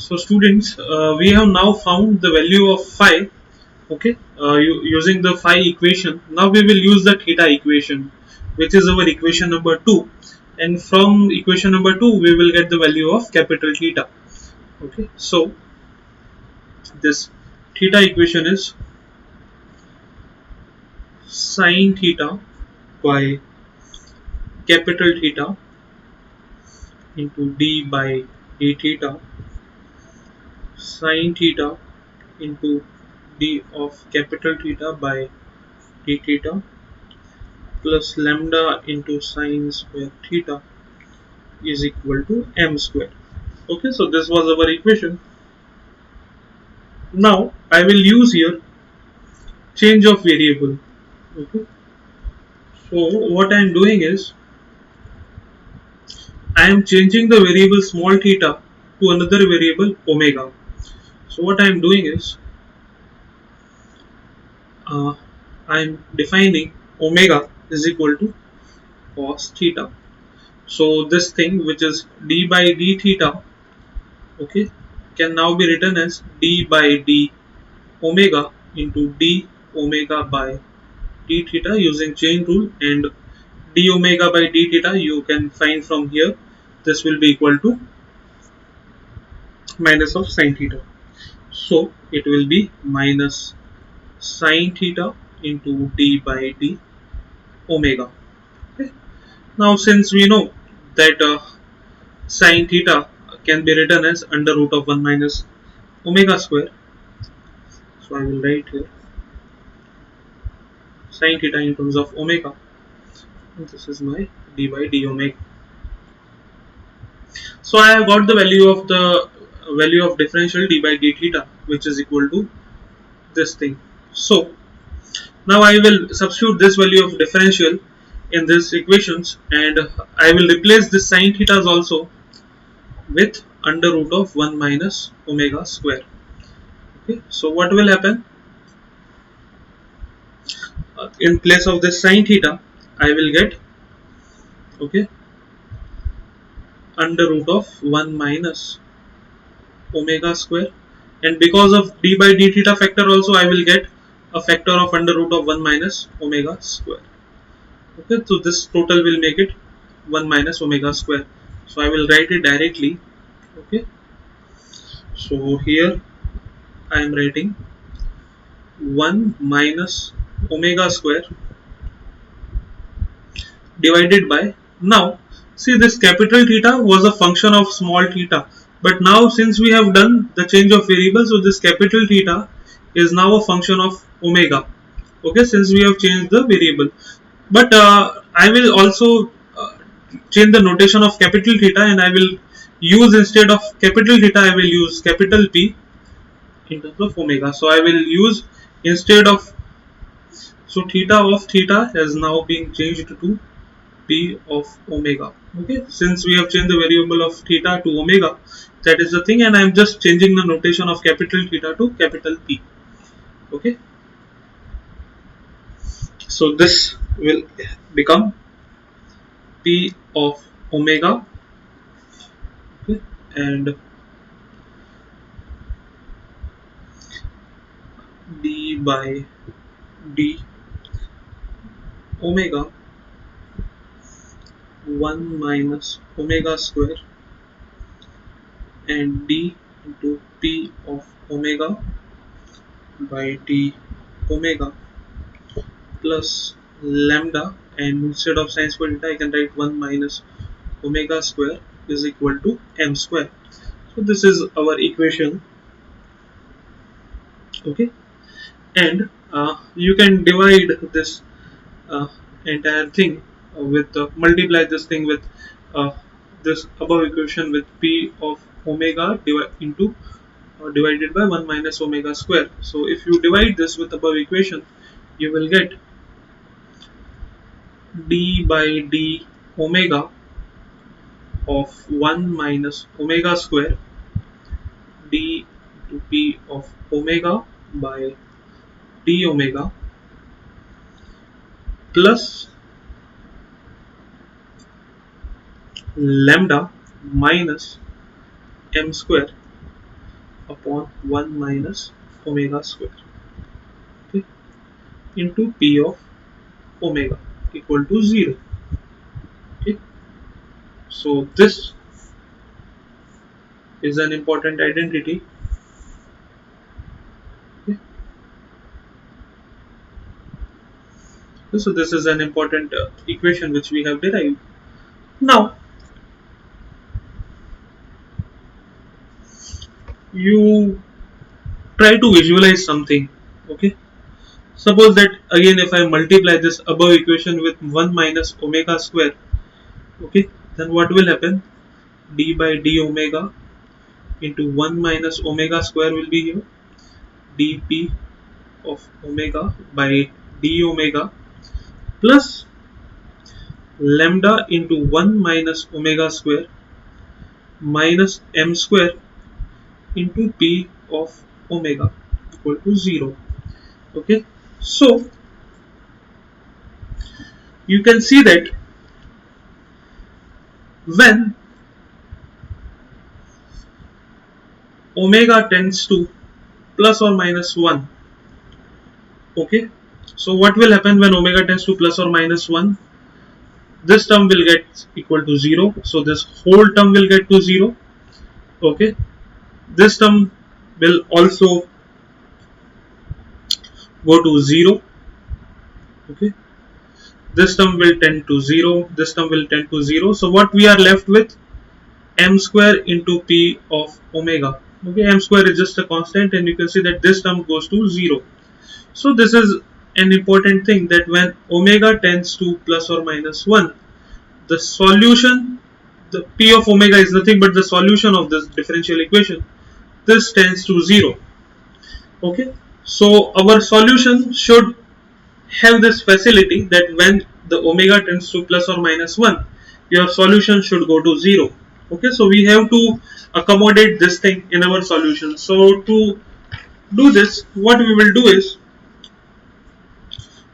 So students, we have now found the value of phi. Okay, using the phi equation. Now we will use the theta equation, which is our equation number 2, and from equation number 2 we will get the value of capital theta. Okay, so this theta equation is sine theta by capital theta into d by d theta sine theta into d of capital theta by d theta plus lambda into sine square theta is equal to m square. Okay, so this was our equation. Now I will use here change of variable. Okay, so what I am doing is I am changing the variable small theta to another variable omega. So what I am doing is I am defining omega is equal to cos theta. So this thing which is d by d theta, okay, can now be written as d by d omega into d omega by d theta using chain rule, and d omega by d theta you can find from here. This will be equal to minus of sine theta. So it will be minus sine theta into d by d omega. Okay. Now since we know that sine theta can be written as under root of 1 minus omega square, so I will write here sine theta in terms of omega, and this is my d by d omega. So I have got the value of differential d by d theta, which is equal to this thing. So now I will substitute this value of differential in this equations, and I will replace this sine theta also with under root of 1 minus omega square. Okay, so what will happen? In place of this sine theta, I will get, okay, under root of 1 minus omega square, and because of d by d theta factor also I will get a factor of under root of 1 minus omega square. Okay, so this total will make it 1 minus omega square. So I will write it directly. Okay, so here I am writing 1 minus omega square divided by, now see, this capital theta was a function of small theta, but now since we have done the change of variable, so this capital theta is now a function of omega. Okay, since we have changed the variable, but I will also change the notation of capital theta, and I will use, instead of capital theta I will use capital P in terms of omega. So I will use, instead of, so theta of theta has now been changed to P of omega. Okay, since we have changed the variable of theta to omega, that is the thing, and I am just changing the notation of capital theta to capital P. Okay, so this will become P of omega, okay, and d by d omega 1 minus omega square and d into P of omega by d omega plus lambda, and instead of sine square theta I can write 1 minus omega square is equal to m square. So this is our equation. Okay, and you can divide this entire thing with multiply this thing with uh, this above equation with P of omega into divided by 1 minus omega square. So if you divide this with above equation, you will get d by d omega of 1 minus omega square d to P of omega by d omega plus lambda minus m square upon 1 minus omega square, okay, into P of omega equal to 0. Okay. So this is an important identity. Okay. So this is an important equation which we have derived. Now you try to visualize something. Okay. Suppose that again if I multiply this above equation with 1 minus omega square, okay, then what will happen? D by d omega into 1 minus omega square will be here, dp of omega by d omega plus lambda into 1 minus omega square minus m square into p of omega equal to 0. Okay, so you can see that when omega tends to plus or minus 1, okay, so what will happen when omega tends to plus or minus 1? This term will get equal to 0, so this whole term will get to 0. Okay, this term will also go to 0. Okay, this term will tend to 0, this term will tend to 0, so what we are left with? M square into P of omega. Okay, M square is just a constant and you can see that this term goes to 0. So this is an important thing, that when omega tends to plus or minus 1, the solution, the P of omega is nothing but the solution of this differential equation, this tends to 0. Okay, so our solution should have this facility that when the omega tends to plus or minus 1, your solution should go to 0. Okay, so we have to accommodate this thing in our solution. So to do this, what we will do is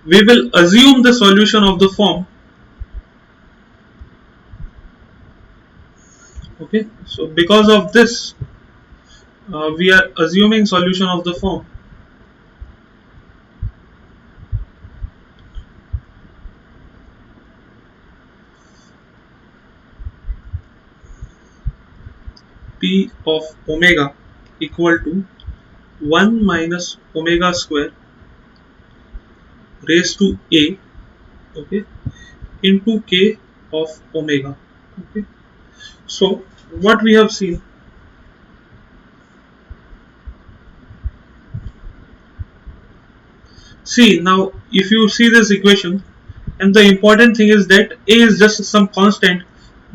we will assume the solution of the form. Okay, so because of this, we are assuming solution of the form P of omega equal to 1 minus omega square raised to a, okay, into k of omega. Okay, so what we have seen, see now if you see this equation, and the important thing is that a is just some constant,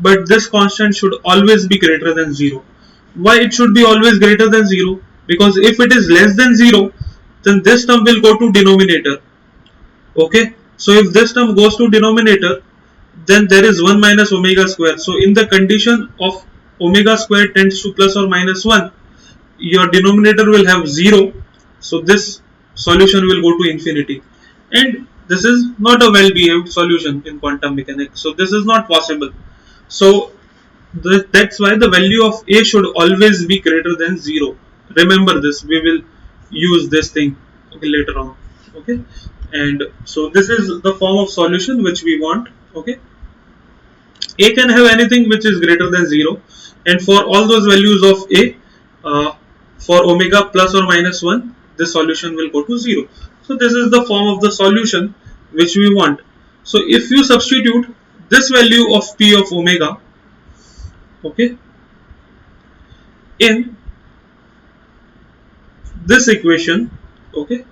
but this constant should always be greater than 0. Why it should be always greater than 0? Because if it is less than 0, then this term will go to denominator. Okay, so if this term goes to denominator, then there is 1 minus omega square. So in the condition of omega square tends to plus or minus 1, your denominator will have 0, so this solution will go to infinity, and this is not a well behaved solution in quantum mechanics, so this is not possible. So that's why the value of a should always be greater than 0. Remember this, we will use this thing, okay, later on. Okay, and so this is the form of solution which we want. Okay, a can have anything which is greater than 0, and for all those values of a, for omega plus or minus 1, the solution will go to 0. So this is the form of the solution which we want. So if you substitute this value of p of omega, okay, in this equation, okay,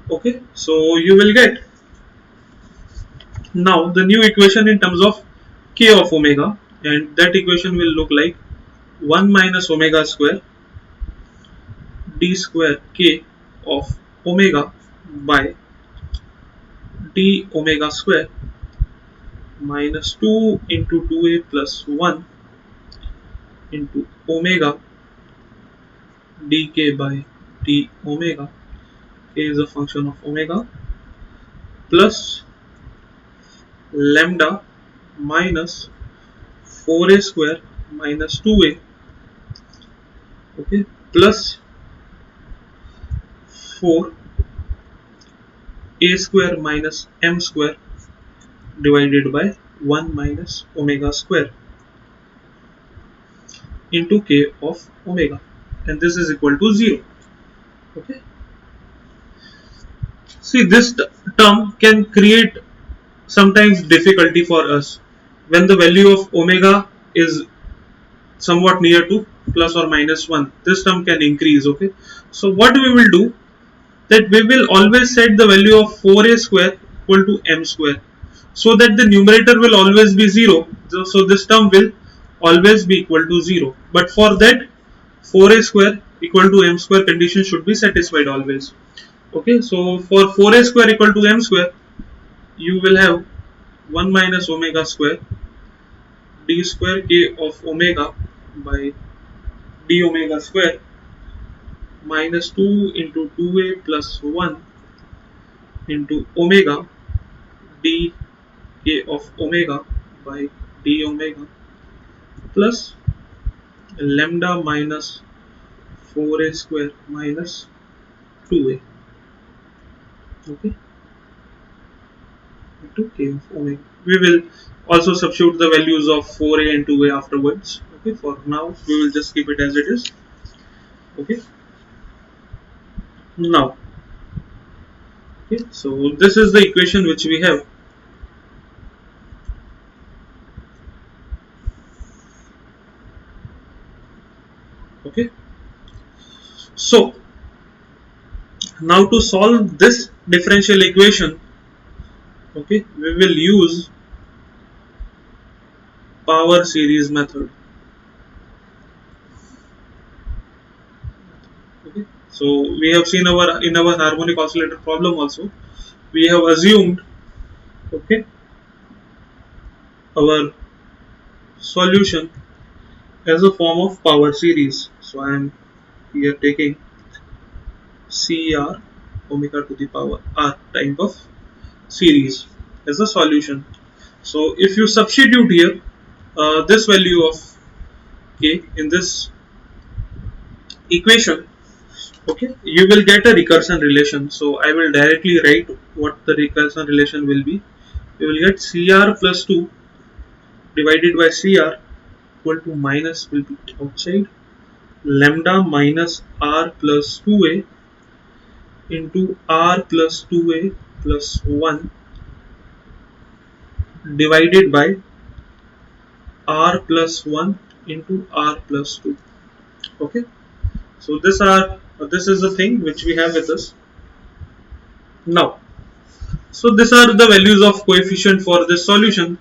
okay, so you will get now the new equation in terms of k of omega, and that equation will look like 1 minus omega square d square k of omega by d omega square minus 2 into 2a plus 1 into omega dk by d omega, k is a function of omega, plus lambda minus 4a square minus 2a, okay, plus 4a square minus m square divided by 1 minus omega square into k of omega, and this is equal to 0. Okay. See, this term can create sometimes difficulty for us when the value of omega is somewhat near to plus or minus 1. This term can increase. Okay. So what we will do, that we will always set the value of 4a square equal to m square, so that the numerator will always be 0. So this term will always be equal to 0. But for that, 4a square equal to m square condition should be satisfied always. Okay, so for 4a square equal to m square, you will have 1 minus omega square d square k of omega by d omega square minus 2 into 2a plus 1 into omega d k of omega by d omega plus lambda minus 4a square minus 2a, okay, into k of omega. We will also substitute the values of 4a and 2a afterwards. Okay, for now we will just keep it as it is. Okay, now, okay, so this is the equation which we have. Okay, so now to solve this differential equation, okay, we will use power series method. Okay, so we have seen our in our harmonic oscillator problem also, we have assumed, okay, our solution as a form of power series. So I am here taking CR omega to the power R type of series as a solution. So if you substitute here this value of k in this equation, okay, you will get a recursion relation. So I will directly write what the recursion relation will be. You will get CR plus 2 divided by CR equal to minus will be outside lambda minus R plus 2a into R plus 2a plus 1 divided by R plus 1 into R plus 2. Okay, so this is the thing which we have with us now. So these are the values of coefficient for this solution,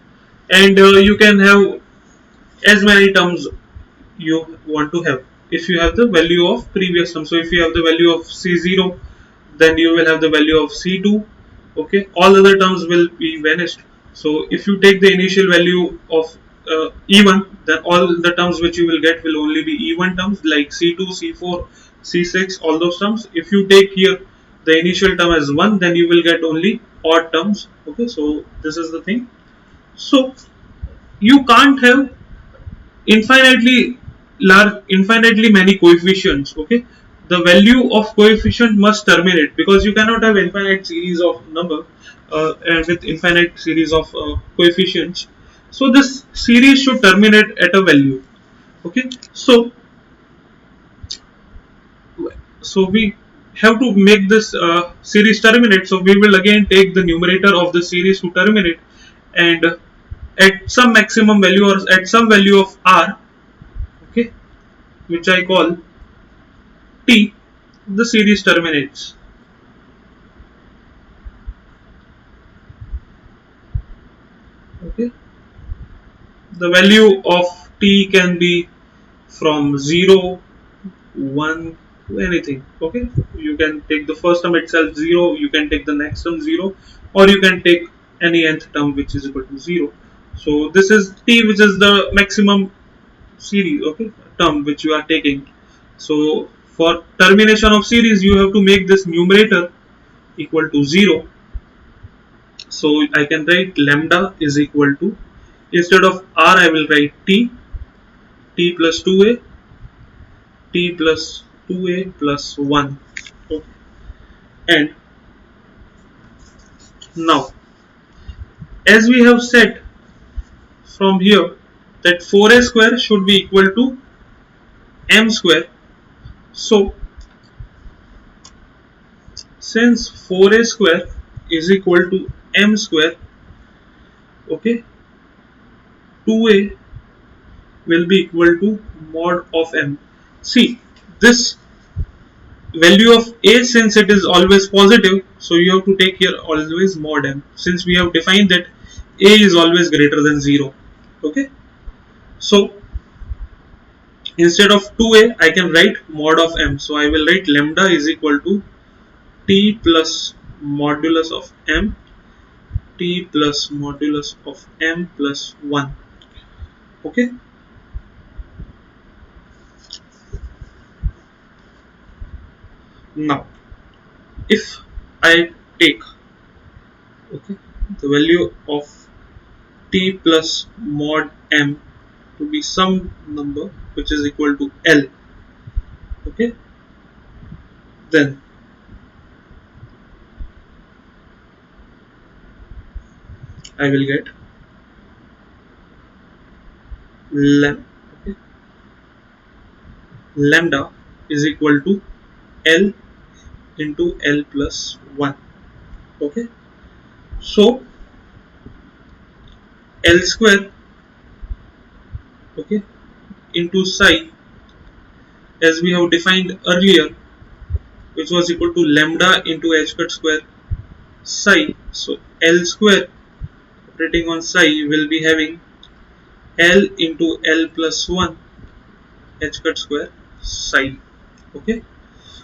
and you can have as many terms you want to have. If you have the value of previous term, so if you have the value of C0, then you will have the value of C2. Okay, all other terms will be vanished. So if you take the initial value of E1, then all the terms which you will get will only be E1 terms like C2, C4, C6, all those terms. If you take here the initial term as 1, then you will get only odd terms. Okay, so this is the thing. So you can't have infinitely many coefficients. Okay, the value of coefficient must terminate, because you cannot have infinite series of number and with infinite series of coefficients. So this series should terminate at a value. Okay, so we have to make this series terminate. So we will again take the numerator of the series to terminate, and at some maximum value or at some value of r, okay, which I call t, the series terminates. Okay, the value of t can be from 0, 1 to anything. Okay, you can take the first term itself 0, you can take the next term 0, or you can take any nth term which is equal to 0. So this is t, which is the maximum series, okay, term which you are taking. So for termination of series, you have to make this numerator equal to 0. So I can write lambda is equal to, instead of r I will write t plus 2a, t plus 2a plus 1. Okay. And now, as we have said from here that 4a square should be equal to m square. So, since 4a square is equal to m square, okay, 2a will be equal to mod of m. See, this value of a, since it is always positive, so you have to take here always mod m, since we have defined that a is always greater than 0. Okay, so instead of 2a I can write mod of m, so I will write lambda is equal to t plus modulus of m, t plus modulus of m plus 1. Okay, now if I take, okay, the value of t plus mod m to be some number which is equal to L, okay, then I will get okay, lambda is equal to L into L plus 1. Okay, so L square, okay, into psi, as we have defined earlier, which was equal to lambda into h cut square psi. So L square operating on psi will be having L into L plus 1 h cut square psi. Okay,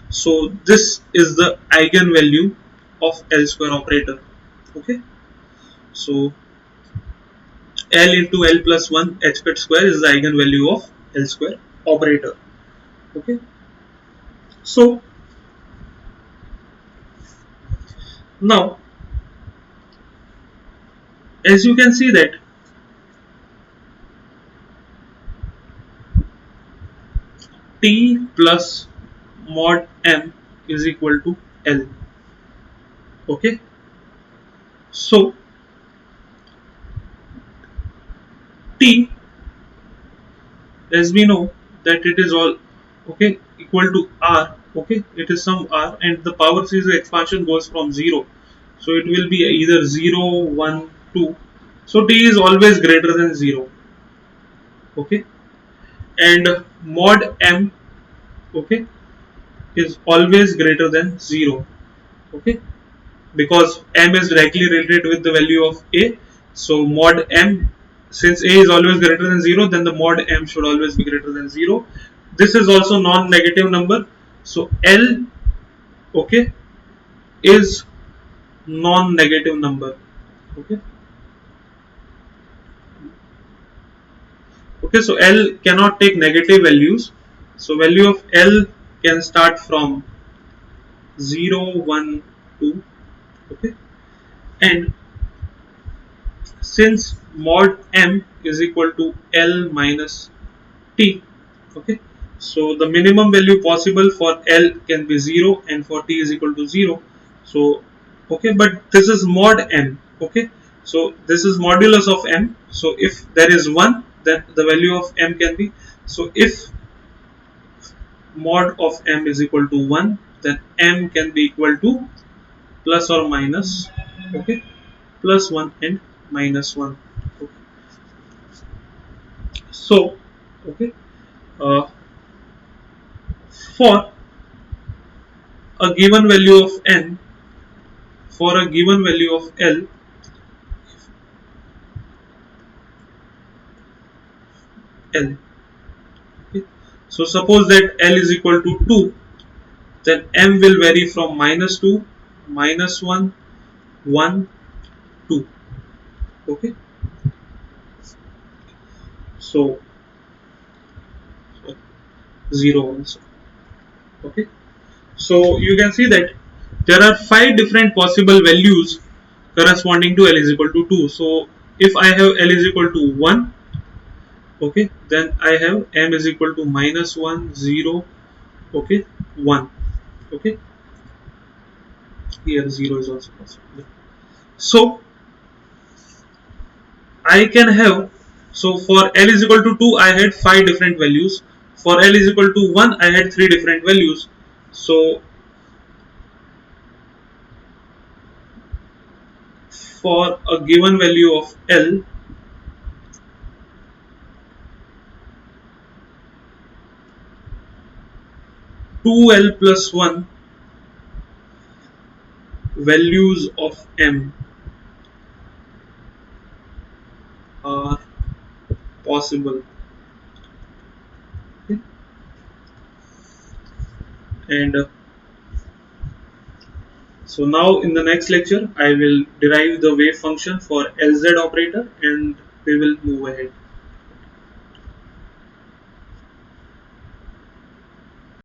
so this is the eigenvalue of L square operator. Okay, so L into L plus 1 h cut square is the eigenvalue of L square operator. Okay, so now as you can see that T plus mod M is equal to L. Okay, so T, as we know that it is all, okay, equal to R. Okay, it is some R and the power series expansion goes from 0, so it will be either 0, 1, 2. So T is always greater than 0. Okay, and mod M, okay, is always greater than 0. Okay, because m is directly related with the value of a, so mod m, since a is always greater than 0, then the mod m should always be greater than 0. This is also non-negative number, so L, okay, is non-negative number. Okay, okay, so L cannot take negative values, so value of L can start from 0, 1, 2. Okay, and since mod m is equal to L minus t, okay, so the minimum value possible for L can be 0 and for t is equal to 0. So okay, but this is mod m. Okay, so this is modulus of m, so if there is 1 then the value of m can be, so if mod of m is equal to 1, then m can be equal to plus or minus, okay, plus 1 and minus 1. Okay. So okay, uh, for a given value of n, for a given value of L, L. Okay. So suppose that L is equal to 2, then M will vary from minus 2, minus 1, 1, 2. Okay. So 0 also. Okay. So you can see that there are 5 different possible values corresponding to L is equal to 2. So if I have L is equal to 1, okay, then I have M is equal to minus 1, 0, Okay, 1. Okay, here 0 is also possible. So I can have, so for L is equal to 2 I had 5 different values, for L is equal to 1 I had 3 different values. So for a given value of L, 2L plus 1 values of M are possible. Okay? And so now in the next lecture I will derive the wave function for Lz operator and we will move ahead.